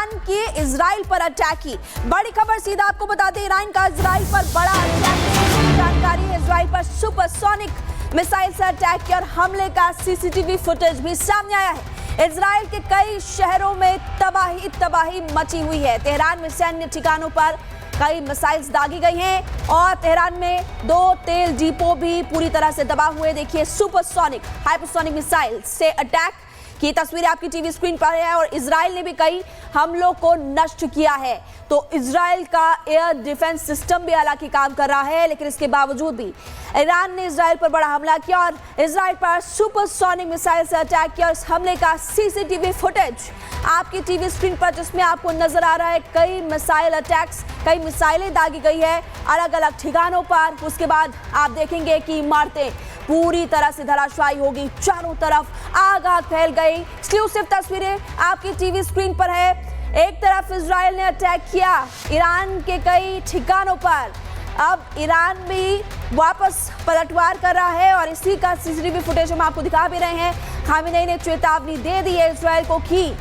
Iran की Israel पर attack की बड़ी खबर। सीधा आपको बता दें, ईरान का इजराइल पर बड़ा अटैक। जानकारी है, इजराइल पर सुपरसोनिक मिसाइल से अटैक किया और हमले का सीसीटीवी फुटेज भी सामने आया है। इजराइल के कई शहरों में तबाही मची हुई है। तेहरान में सैन्य ठिकानों पर कई मिसाइल्स दागी गई हैं और तेहरान में 2 तेल डिपो भी पूरी तरह से दबा हुए। देखिए, सुपरसोनिक हाइपरसोनिक मिसाइल से अटैक की तस्वीरें आपकी टीवी स्क्रीन पर है और इजराइल ने भी कई हमलों को नष्ट किया है। तो इजराइल का एयर डिफेंस सिस्टम भी हालांकि काम कर रहा है, लेकिन इसके बावजूद भी ईरान ने इजराइल पर बड़ा हमला किया और इजराइल पर सुपरसोनिक मिसाइल से अटैक किया। इस हमले का सीसीटीवी फुटेज आपकी टीवी स्क्रीन पर, जिसमें आपको नजर आ रहा है कई मिसाइल अटैक्स, कई मिसाइलें दागी गई है अलग अलग ठिकानों पर। उसके बाद आप देखेंगे कि इमारतें पूरी तरह से धराशायी होगी, चारों तरफ आग फैल गई। एक्सक्लूसिव तस्वीरें आपकी टीवी स्क्रीन पर है। एक तरफ इजराइल ने अटैक किया ईरान के कई ठिकानों पर, अब ईरान भी वापस पलटवार कर रहा है और इसी का सीसीटीवी फुटेज हम आपको दिखा भी रहे हैं। खामेनेई ने चेतावनी दे दी है इजराइल को कि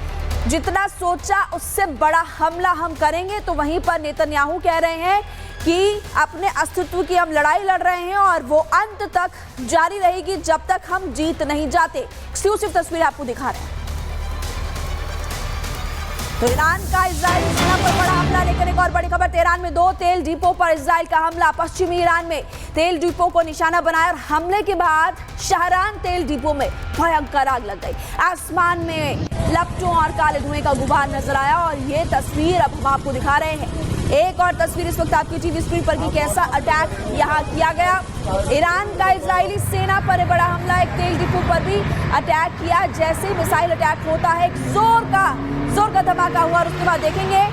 जितना सोचा उससे बड़ा हमला हम करेंगे। तो वहीं पर नेतन्याहू कह रहे हैं कि अपने अस्तित्व की हम लड़ाई लड़ रहे हैं और वो अंत तक जारी रहेगी जब तक हम जीत नहीं जाते। एक्सक्लूसिव तस्वीर आपको दिखा रहे हैं। तो ईरान का इजरायली सेना पर बड़ा हमला, लेकर एक और बड़ी खबर। तेहरान में 2 तेल डिपो पर इजराइल का हमला। पश्चिमी ईरान में तेल डिपो को निशाना बनाया और हमले के बाद शहरान तेल डिपो में भयंकर आग लग गई। आसमान में लपटों और काले धुएं का गुबार नजर आया और ये तस्वीर अब हम आपको दिखा रहे हैं। एक और तस्वीर इस वक्त आपकी टीवी स्क्रीन पर कि कैसा अटैक यहाँ किया गया। ईरान का इजरायली सेना पर बड़ा हमला, एक तेल डिपो पर भी अटैक किया। जैसे ही मिसाइल अटैक होता है, एक जोर का धमाका हुआ और उसके बाद देखेंगे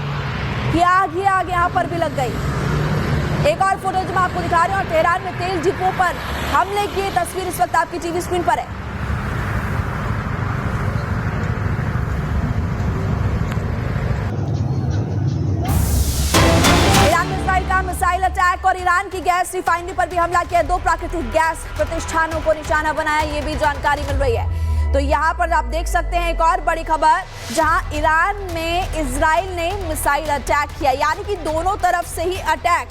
कि आग ही आग यहाँ पर भी लग गई। एक और फुटेज में आपको दिखा रहे हैं और तेहरान में तेल डिपो पर हमले की तस्वीर इस वक्त आपकी टीवी स्क्रीन पर है। मिसाइल अटैक और ईरान की गैस रिफाइनरी पर भी हमला किया। 2 प्राकृतिक गैस प्रतिष्ठानों को निशाना बनाया, ये भी जानकारी मिल रही है। तो यहाँ पर आप देख सकते हैं एक और बड़ी खबर, जहां ईरान में इजराइल ने मिसाइल अटैक किया, यानी कि दोनों तरफ से ही अटैक,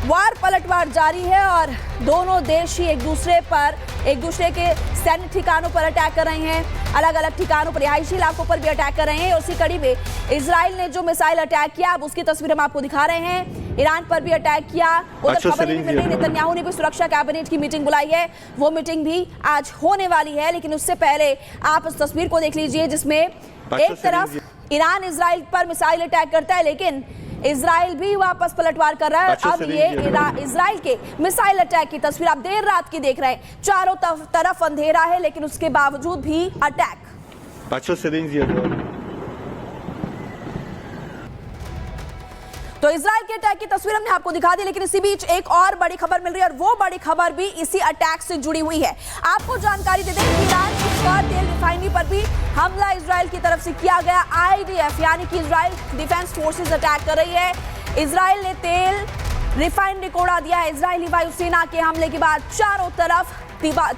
वार पलटवार जारी है और दोनों देश ही एक दूसरे के सैन्य ठिकानों पर अटैक कर रहे हैं, अलग अलग ठिकानों पर, रिहायशी इलाकों पर भी अटैक कर रहे हैं। उसी कड़ी में इजराइल ने जो मिसाइल अटैक किया, अब उसकी तस्वीर हम आपको दिखा रहे हैं। ईरान पर भी अटैक किया। उधर खबर मिल रही है नेतन्याहू ने भी सुरक्षा कैबिनेट की मीटिंग बुलाई है, वो मीटिंग भी आज होने वाली है। लेकिन उससे पहले आप इस तस्वीर को देख लीजिए, जिसमें एक तरफ ईरान इजराइल पर मिसाइल अटैक करता है, लेकिन इजराइल भी वापस पलटवार कर रहा है। अब ये इजराइल के मिसाइल अटैक की तस्वीर आप देर रात की देख रहे हैं। चारों तरफ अंधेरा है, लेकिन उसके बावजूद भी अटैक। तो इजराइल के अटैक की तस्वीर हमने आपको दिखा दी, लेकिन इसी बीच एक और बड़ी खबर मिल रही है और वो बड़ी खबर भी इसी अटैक से जुड़ी हुई है। आपको जानकारी दे दें कि ईरान की तेल रिफाइनरी पर भी हमला इजराइल की तरफ से किया गया। IDF यानी कि इजराइल डिफेंस फोर्सेस अटैक कर रही है। इजराइल ने तेल रिफाइनरी को उड़ा दिया है। इजरायली वायुसेना के हमले के बाद चारों तरफ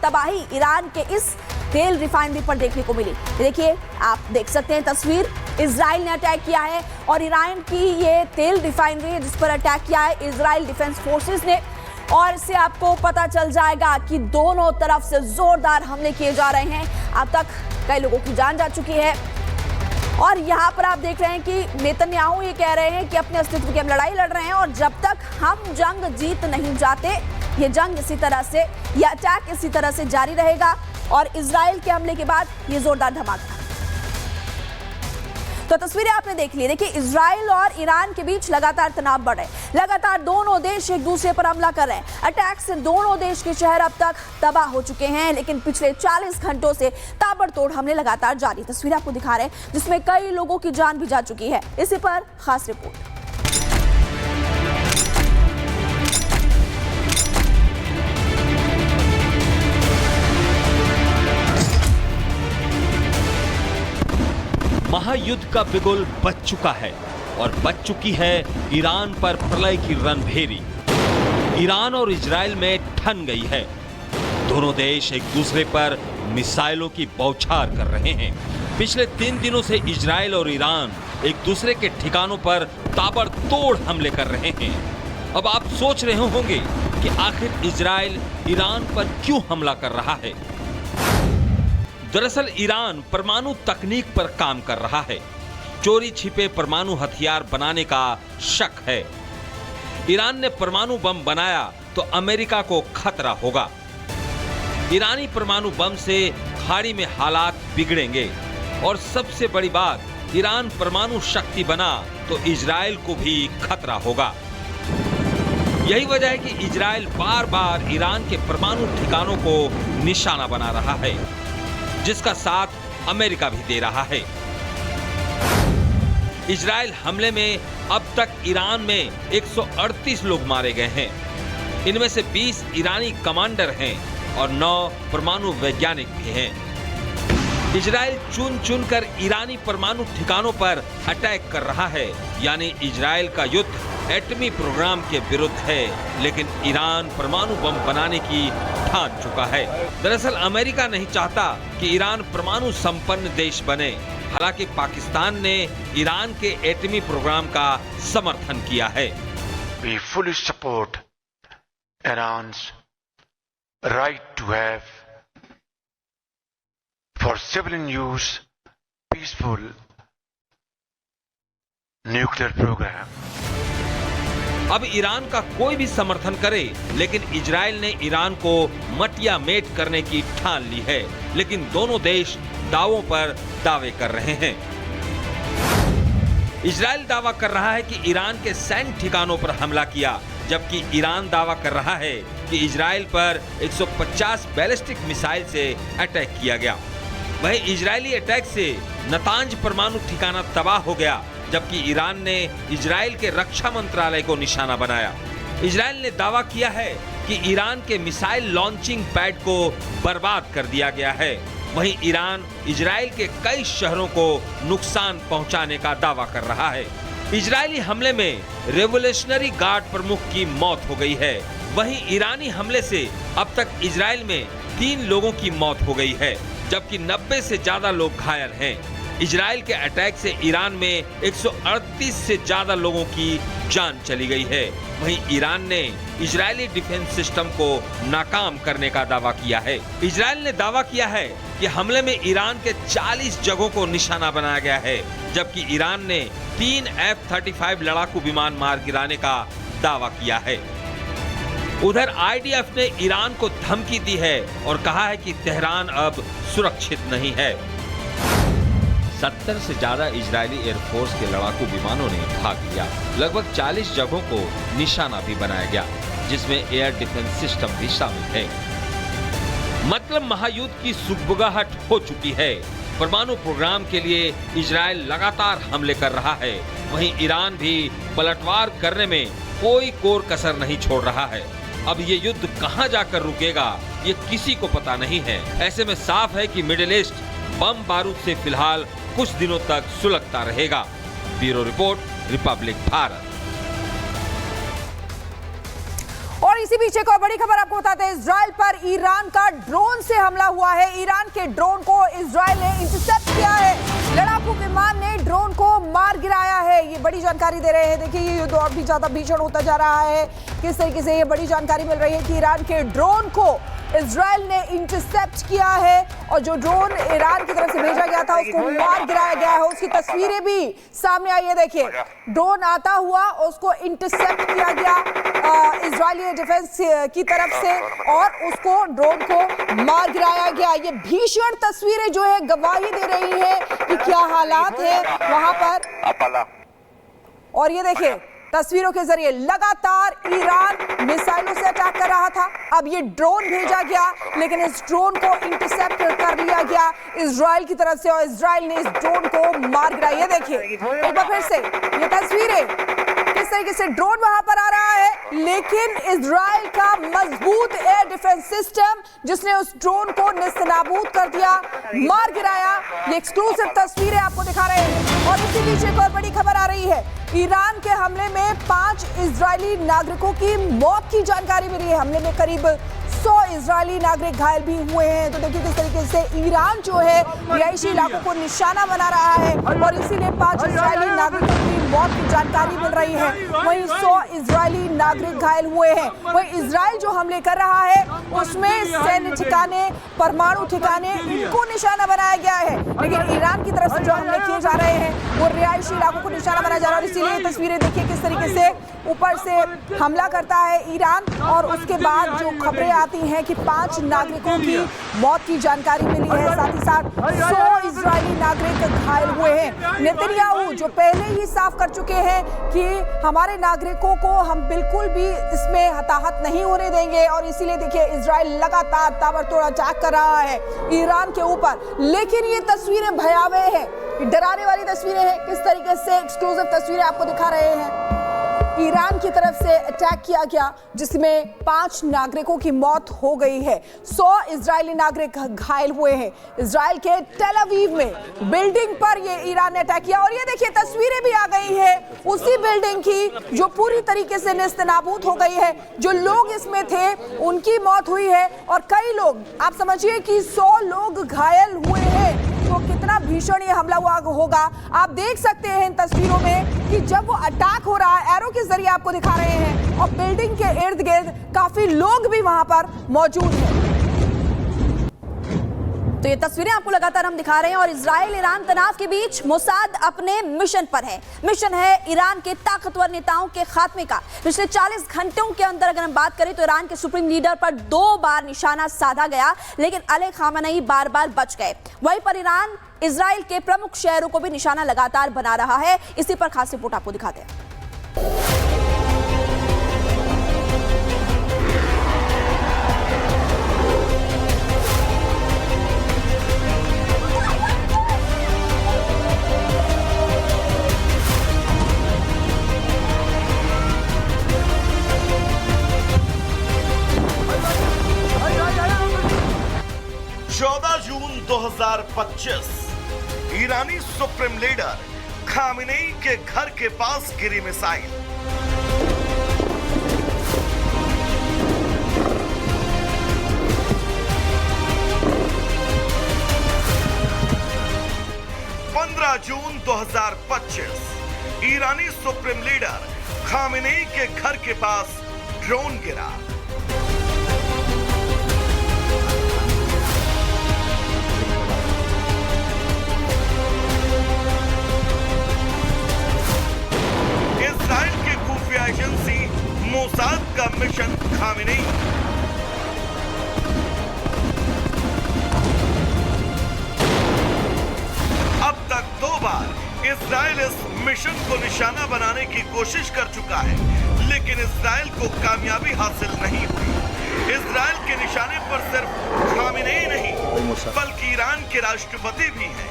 तबाही ईरान के इस तेल रिफाइनरी पर देखने को मिली। देखिए, आप देख सकते हैं तस्वीर, इजराइल ने अटैक किया है और ईरान की ये तेल रिफाइनरी है जिस पर अटैक किया है इजराइल डिफेंस फोर्सेस ने। और इससे आपको पता चल जाएगा कि दोनों तरफ से जोरदार हमले किए जा रहे हैं। अब तक कई लोगों की जान जा चुकी है और यहाँ पर आप देख रहे हैं कि नेतन्याहू ये कह रहे हैं कि अपने अस्तित्व की हम लड़ाई लड़ रहे हैं और जब तक हम जंग जीत नहीं जाते, ये जंग इसी तरह से, ये अटैक इसी तरह से जारी रहेगा। और इजराइल के हमले के बाद ये जोरदार धमाका। तो तस्वीरें आपने देख ली। देखिए, इजराइल और ईरान के बीच लगातार तनाव बढ़ रहा है, लगातार दोनों देश एक दूसरे पर हमला कर रहे हैं। अटैक से दोनों देश के शहर अब तक तबाह हो चुके हैं, लेकिन पिछले 40 घंटों से ताबड़तोड़ हमले लगातार जारी। तस्वीरें आपको दिखा रहे हैं जिसमें कई लोगों की जान भी जा चुकी है। इसी पर खास रिपोर्ट। महायुद्ध का बिगुल बज चुका है और बज चुकी है ईरान पर प्रलय की रणभेरी। ईरान और इजराइल में ठन गई है। दोनों देश एक दूसरे पर मिसाइलों की बौछार कर रहे हैं। पिछले 3 दिनों से इजराइल और ईरान एक दूसरे के ठिकानों पर ताबड़तोड़ हमले कर रहे हैं। अब आप सोच रहे होंगे कि आखिर इजराइल ईरान पर क्यों हमला कर रहा है। दरअसल ईरान परमाणु तकनीक पर काम कर रहा है। चोरी छिपे परमाणु हथियार बनाने का शक है। ईरान ने परमाणु बम बनाया तो अमेरिका को खतरा होगा। ईरानी परमाणु बम से खाड़ी में हालात बिगड़ेंगे और सबसे बड़ी बात, ईरान परमाणु शक्ति बना तो इजराइल को भी खतरा होगा। यही वजह है कि इजराइल बार बार ईरान के परमाणु ठिकानों को निशाना बना रहा है, जिसका साथ अमेरिका भी दे रहा है। इजराइल हमले में अब तक ईरान में 138 लोग मारे गए हैं। इनमें से 20 ईरानी कमांडर हैं और 9 परमाणु वैज्ञानिक भी हैं। इजराइल चुन चुन कर ईरानी परमाणु ठिकानों पर अटैक कर रहा है, यानी इजराइल का युद्ध एटमी प्रोग्राम के विरुद्ध है, लेकिन ईरान परमाणु बम बनाने की ठान चुका है। दरअसल अमेरिका नहीं चाहता कि ईरान परमाणु संपन्न देश बने। हालांकि पाकिस्तान ने ईरान के एटमी प्रोग्राम का समर्थन किया है। We fully support Iran's right to have for civilian use peaceful nuclear program. अब ईरान का कोई भी समर्थन करे, लेकिन इजराइल ने ईरान को मटिया मेट करने की ठान ली है। लेकिन दोनों देश दावों पर दावे कर रहे हैं। इजराइल दावा कर रहा है कि ईरान के सैन्य ठिकानों पर हमला किया, जबकि ईरान दावा कर रहा है कि इजराइल पर 150 बैलिस्टिक मिसाइल से अटैक किया गया। वहीं इजरायली अटैक से नतांज परमाणु ठिकाना तबाह हो गया, जबकि ईरान ने इजराइल के रक्षा मंत्रालय को निशाना बनाया। इजराइल ने दावा किया है कि ईरान के मिसाइल लॉन्चिंग पैड को बर्बाद कर दिया गया है। वहीं ईरान इजराइल के कई शहरों को नुकसान पहुंचाने का दावा कर रहा है। इजरायली हमले में रेवोल्यूशनरी गार्ड प्रमुख की मौत हो गई है। वहीं ईरानी हमले से अब तक इजराइल में 3 लोगों की मौत हो गई है, जबकि 90 से ज्यादा लोग घायल हैं। इजराइल के अटैक से ईरान में 138 से ज्यादा लोगों की जान चली गई है। वहीं ईरान ने इजरायली डिफेंस सिस्टम को नाकाम करने का दावा किया है। इजराइल ने दावा किया है कि हमले में ईरान के 40 जगहों को निशाना बनाया गया है, जबकि ईरान ने 3 F-35 लड़ाकू विमान मार गिराने का दावा किया है। उधर IDF ने ईरान को धमकी दी है और कहा है कि तेहरान अब सुरक्षित नहीं है। 70 से ज्यादा इजरायली एयरफोर्स के लड़ाकू विमानों ने भाग लिया। लगभग 40 जगहों को निशाना भी बनाया गया, जिसमें एयर डिफेंस सिस्टम भी शामिल है। मतलब महायुद्ध की सुगबुगाहट हो चुकी है। परमाणु प्रोग्राम के लिए इजराइल लगातार हमले कर रहा है। वहीं ईरान भी पलटवार करने में कोई कोर कसर नहीं छोड़ रहा है। अब ये युद्ध कहां जाकर रुकेगा, ये किसी को पता नहीं है। ऐसे में साफ है कि मिडिल ईस्ट बम बारूद से फिलहाल कुछ दिनों तक सुलगता रहेगा। Bureau report, Republic Bharat. और इसी बीच एक और बड़ी खबर आपको बताते हैं। इजराइल पर ईरान का ड्रोन से हमला हुआ है। ईरान के ड्रोन को इजराइल ने इंटरसेप्ट किया है। लड़ाकू विमान ने ड्रोन को मार गिराया है। ये बड़ी जानकारी दे रहे हैं। देखिए, ये युद्ध और भी ज्यादा भीषण होता जा रहा है। किस तरीके से ये बड़ी जानकारी मिल रही है कि ईरान के ड्रोन को इजराइल ने इंटरसेप्ट किया है और जो ड्रोन ईरान की तरफ से भेजा गया था उसको मार गिराया गया है। उसकी तस्वीरें भी सामने आई है। देखिए, ड्रोन आता हुआ उसको इंटरसेप्ट किया गया इजरायली डिफेंस की तरफ से और उसको ड्रोन को मार गिराया गया। ये भीषण तस्वीरें जो है गवाही दे रही है कि क्या हालात है वहां पर। और ये देखिए, तस्वीरों के जरिए लगातार ईरान मिसाइलों से अटैक कर रहा था। अब ये ड्रोन भेजा गया, लेकिन इस ड्रोन को इंटरसेप्ट कर लिया गया इजराइल की तरफ से और इजराइल ने इस ड्रोन को मार गिराया। ये देखिए एक बार फिर से ये तस्वीरें, किस तरीके से ड्रोन वहां पर आ रहा है, लेकिन इजराइल का मजबूत एयर डिफेंस सिस्टम जिसने उस ड्रोन को नेस्तनाबूद कर दिया, मार गिराया। ये एक्सक्लूसिव तस्वीरें आपको दिखा रहे हैं। और इसी बीच एक और बड़ी खबर आ रही है। ईरान के हमले में 5 इजरायली नागरिकों की मौत की जानकारी मिली है। हमले में करीब 100 इजरायली नागरिक घायल भी हुए हैं। तो देखिए किस तरीके से ईरान जो है रिहायशी इलाकों को निशाना बना रहा है और इसीलिए 5 इजरायली नागरिकों की मौत की जानकारी मिल रही है। वहीं 100 इजरायली नागरिक घायल हुए हैं। वहीं इजराइल जो हमले कर रहा है उसमें सैन्य ठिकाने, परमाणु ठिकाने, इनको निशाना बनाया गया है। लेकिन ईरान की तरफ से जो हमले किए जा रहे हैं वो रिहायशी इलाकों को निशाना बनाया जा रहा है। इसीलिए तस्वीरें देखिए किस तरीके से ऊपर से हमला करता है ईरान और उसके बाद जो खबरें आती हैं कि 5 नागरिकों की मौत की जानकारी मिली है, साथ ही साथ 100 इजरायली नागरिक घायल हुए हैं। नेतन्याहू जो पहले ही साफ कर चुके हैं कि हमारे नागरिकों को हम बिल्कुल भी इसमें हताहत नहीं होने देंगे और इसीलिए देखिए इजराइल लगातार ताबड़तोड़ अटैक कर रहा है ईरान के ऊपर। लेकिन ये तस्वीरें भयावह हैं, डराने वाली तस्वीरें हैं। किस तरीके से एक्सक्लूसिव तस्वीरें आपको दिखा रहे हैं। ईरान की तरफ से अटैक किया गया जिसमें 5 नागरिकों की मौत हो गई है, 100 इजरायली नागरिक घायल हुए हैं। इजराइल के टेल अवीव में बिल्डिंग पर ये ईरान ने अटैक किया और ये देखिए तस्वीरें भी आ गई है उसी बिल्डिंग की जो पूरी तरीके से नेस्तनाबूद हो गई है। जो लोग इसमें थे उनकी मौत हुई है और कई लोग, आप समझिए कि 100 लोग घायल हुए हैं। तो कितना भीषण ये हमला हुआ होगा। आप देख सकते हैं इन तस्वीरों में कि जब वो अटैक हो रहा है, एरो के जरिए आपको दिखा रहे हैं और बिल्डिंग के इर्द गिर्द काफी लोग भी वहां पर मौजूद हैं। तो ये तस्वीरें आपको लगातार हम दिखा रहे हैं और इजराइल ईरान तनाव के बीच मोसाद अपने मिशन पर है। मिशन है ईरान के ताकतवर नेताओं के खात्मे का। पिछले 40 घंटों के अंदर अगर हम बात करें तो ईरान के सुप्रीम लीडर पर 2 बार निशाना साधा गया, लेकिन अली खामेनी बार बार बच गए। वहीं पर ईरान इजराइल के प्रमुख शहरों को भी निशाना लगातार बना रहा है। इसी पर खास रिपोर्ट आपको दिखाते हैं। जून 2025 ईरानी सुप्रीम लीडर खामेनेई के घर के पास गिरी मिसाइल। जून 2025 ईरानी सुप्रीम लीडर खामेनेई के घर के पास ड्रोन गिरा। इजराइल की खुफिया एजेंसी मोसाद का मिशन खामेनेई। अब तक 2 बार इजराइल इस मिशन को निशाना बनाने की कोशिश कर चुका है, लेकिन इजराइल को कामयाबी हासिल नहीं हुई। इजराइल के निशाने पर सिर्फ खामेनेई नहीं बल्कि ईरान के राष्ट्रपति भी हैं।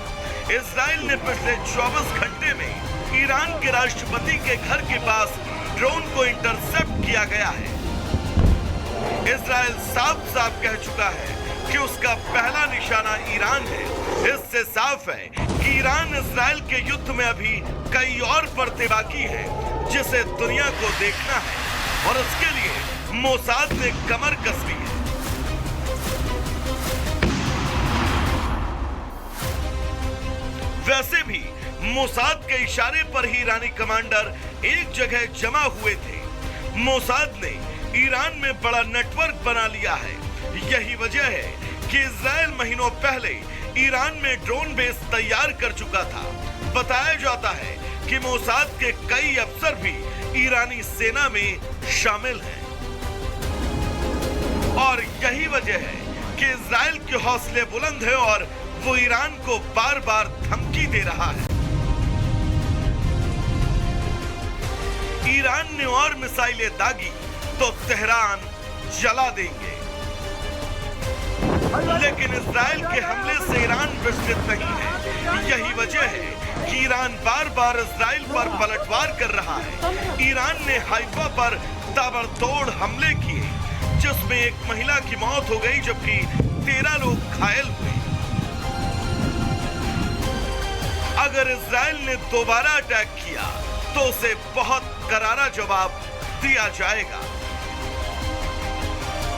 इजराइल ने पिछले 24 घंटे में ईरान के राष्ट्रपति के घर के पास ड्रोन को इंटरसेप्ट किया गया है। इजराइल साफ साफ कह चुका है कि उसका पहला निशाना ईरान है। इससे साफ है कि ईरान इजराइल के युद्ध में अभी कई और परतें बाकी हैं जिसे दुनिया को देखना है और उसके लिए मोसाद ने कमर कस ली है। वैसे भी मोसाद के इशारे पर ही ईरानी कमांडर एक जगह जमा हुए थे। मोसाद ने ईरान में बड़ा नेटवर्क बना लिया है। यही वजह है कि इजराइल महीनों पहले ईरान में ड्रोन बेस तैयार कर चुका था। बताया जाता है कि मोसाद के कई अफसर भी ईरानी सेना में शामिल हैं और यही वजह है कि इजराइल के हौसले बुलंद हैं और वो ईरान को बार बार धमकी दे रहा है। ईरान ने और मिसाइलें दागी तो तेहरान जला देंगे, लेकिन इजराइल के हमले से ईरान विचलित नहीं है। यही वजह है कि ईरान बार बार इजराइल पर पलटवार कर रहा है। ईरान ने हाइफा पर ताबड़तोड़ हमले किए जिसमें एक महिला की मौत हो गई जबकि 13 लोग घायल हुए। अगर इजराइल ने दोबारा अटैक किया तो उसे बहुत करारा जवाब दिया जाएगा।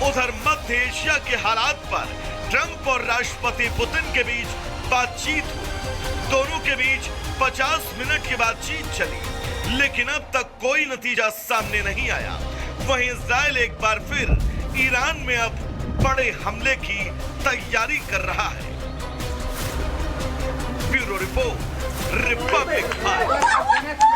उधर मध्य एशिया के हालात पर ट्रंप और राष्ट्रपति पुतिन के बीच बातचीत हुई। दोनों के बीच 50 मिनट की बातचीत चली, लेकिन अब तक कोई नतीजा सामने नहीं आया। वहीं इजराइल एक बार फिर ईरान में अब बड़े हमले की तैयारी कर रहा है। Bureau report, Republic.